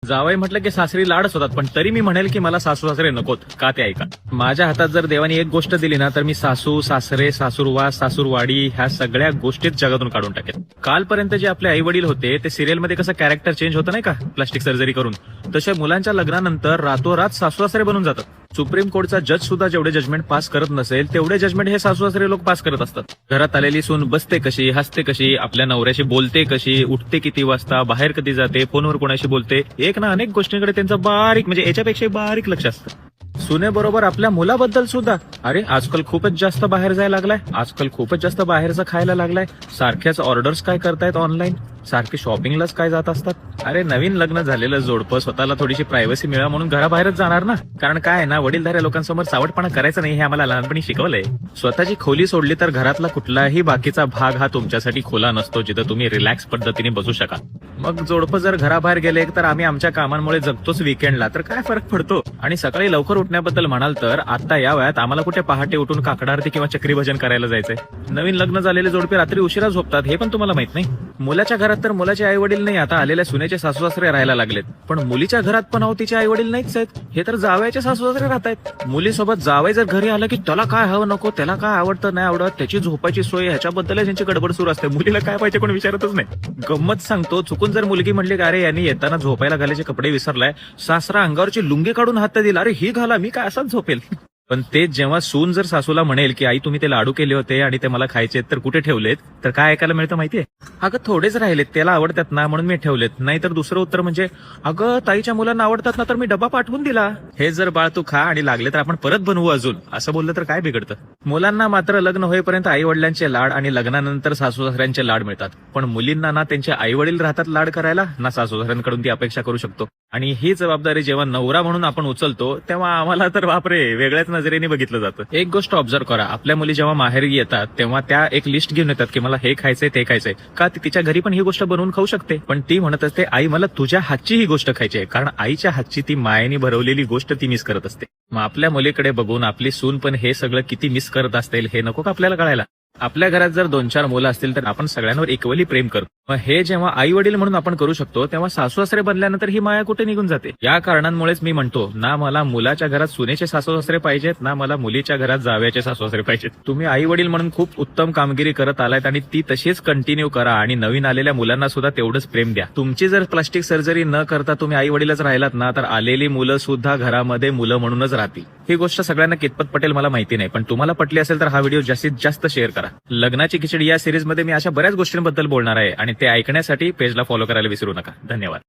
जावई म्हटलं की सासरी लाडच होतात, पण तरी मी म्हणेल की मला सासू सासरे नकोत. का ते ऐका. माझ्या हातात जर देवानी एक गोष्ट दिली ना, तर मी सासू सासरे सासूरवास सासूरवाडी ह्या सगळ्या गोष्टीच जगातून काढून टाकेन. कालपर्यंत जे आपले आई वडील होते ते सिरियल मध्ये कसं कॅरेक्टर चेंज होतं नाही का, प्लास्टिक सर्जरी करून, तसे मुलांच्या लग्नानंतर रातोरात सासू सासरे बनून जातात. सुप्रीम कोर्टचा जज सुद्धा जेवढे जजमेंट पास करत नसेल तेवढे जजमेंट हे सासू सासरे लोक पास करत असतात. घरात आलेली सून बसते कशी, हसते कशी, आपल्या नवऱ्याशी बोलते कशी, उठते किती वाजता, बाहेर कधी जाते, फोनवर कोणाशी बोलते, एक ना अनेक गोष्टींकडे त्यांचं बारीक म्हणजे याच्यापेक्षा बारीक लक्ष असतं. सुनेबरोबर आपल्या मुलाबद्दल सुद्धा, अरे आजकाल खूपच जास्त बाहेर जायला लागलाय, आजकाल खूपच जास्त बाहेरचं खायला लागलाय, सारख्याच ऑर्डर्स काय करतायत ऑनलाईन, सारखे शॉपिंगलाच काय जात असतात. अरे नवीन लग्न झालेलं जोडपं स्वतःला थोडीशी प्रायव्हसी मिळा म्हणून घराबाहेरच जाणार ना. कारण काय ना, वडीलधाऱ्या लोकांसमोर सावटपणा करायचा नाही हे आम्हाला लहानपणी शिकवलंय. स्वतःची खोली सोडली तर घरातला कुठलाही बाकीचा भाग हा तुमच्यासाठी खुला नसतो जिथं तुम्ही रिलॅक्स पद्धतीने बसू शकाल. मग जोडपं जर घराबाहेर गेले तर आम्ही आमच्या कामांमुळे जगतोच वीकेंडला, तर काय फरक पडतो. आणि सकाळी लवकर उठण्याबद्दल म्हणाल तर आता या वयात आम्हाला कुठे पहाटे उठून काकडा आरती किंवा चक्री भजन करायला जायचंय. नवीन लग्न झालेले जोडपे रात्री उशिरा झोपतात हे पण तुम्हाला माहित नाही. मुलाच्या घरात तर मुलाचे आई वडील नाही, आता आलेल्या सुनेचे सासू सासरे राहायला लागलेत. पण मुलीच्या घरात पण तिचे आई वडील नाहीच आहेत, हे तर जावयाचे सासू सासरे राहत आहेत. मुलीसोबत जावई जर घरी आलं की त्याला काय हवं नको, त्याला काय आवडतं नाही आवडत, त्याची झोपायची सोय ह्याच्याबद्दल त्यांची गडबड सुरू असते. मुलीला काय पाहिजे कोण विचारतच नाही. गंमत सांगतो, चुकून जर मुलगी म्हणली अरे यांनी येताना झोपायला घालायचे कपडे विसरलाय, सासरा अंगावरची लुंगी काढून हात दिला, अरे ही घाला मी काय असाच झोपेल. पण तेच जेव्हा सून जर सासूला म्हणेल की आई तुम्ही ते लाडू केले होते आणि ते मला खायचे तर कुठे ठेवलेत, तर काय ऐकायला मिळतं माहितीये, अगं थोडेच राहिलेत, त्याला आवडतात ना म्हणून मी ठेवलेत. नाही तर दुसरं उत्तर म्हणजे अगं ताईच्या मुलांना आवडतात ना तर मी डबा पाठवून दिला. हे जर बाळ तू खा आणि लागले तर आपण परत बनवू अजून, असं बोललं तर काय बिघडतं. मुलांना मात्र लग्न होईपर्यंत आई वडिलांचे लाड आणि लग्नानंतर सासू सासऱ्यांचे लाड मिळतात. पण मुलींना ना त्यांचे आई वडील राहतात लाड करायला, ना सासू सासऱ्यांकडून ती अपेक्षा करू शकतो. आणि ही जबाबदारी जेव्हा नवरा म्हणून आपण उचलतो तेव्हा आम्हाला तर बापरे वेगळ्याच नजरेने बघितलं जातं. एक गोष्ट ऑब्झर्व करा, आपल्या मुली जेव्हा माहेरी येतात तेव्हा त्या एक लिस्ट घेऊन येतात की मला हे खायचंय ते खायचंय. का ती तिच्या घरी पण ही गोष्ट बनवून खाऊ शकते, पण ती म्हणत असते आई मला तुझ्या हातची ही गोष्ट खायची आहे, कारण आईच्या हातची ती मायेने भरवलेली गोष्ट ती मिस करत असते. मग आपल्या मुलीकडे बघून आपली सून पण हे सगळं किती मिस करत असतील हे नको का आपल्याला कळायला. आपल्या घरात जर 2-4 मुलं असतील तर आपण सगळ्यांवर इक्वली प्रेम करतो. मग हे जेव्हा आई वडील म्हणून आपण करू शकतो तेव्हा सासू सासरे बनल्यानंतर ही माया कुठे निघून जाते. या कारणांमुळेच मी म्हणतो, ना मला मुलाच्या घरात सुनेचे सासू सासरे पाहिजेत, ना मला मुलीच्या घरात जावयाचे सासू सासरे पाहिजेत. तुम्ही आई वडील म्हणून खूप उत्तम कामगिरी करत आलायत आणि ती तशीच कंटिन्यू करा आणि नवीन आलेल्या मुलांना सुद्धा तेवढंच प्रेम द्या. तुमची जर प्लास्टिक सर्जरी न करता तुम्ही आई वडीलच राहिलात ना, तर आलेली मुलं सुद्धा घरामध्ये मुलं म्हणूनच राहतील. ही गोष्ट सगळ्यांना कितपत पटेल मला माहिती नाही, पण तुम्हाला पटली असेल तर हा व्हिडिओ जास्तीत जास्त शेअर करा. लग्नाची खिचडी या सिरीजमध्ये मी अशा बऱ्याच गोष्टींबद्दल बोलणार आहे आणि ते ऐकण्यासाठी पेजला फॉलो करायला विसरू नका. धन्यवाद.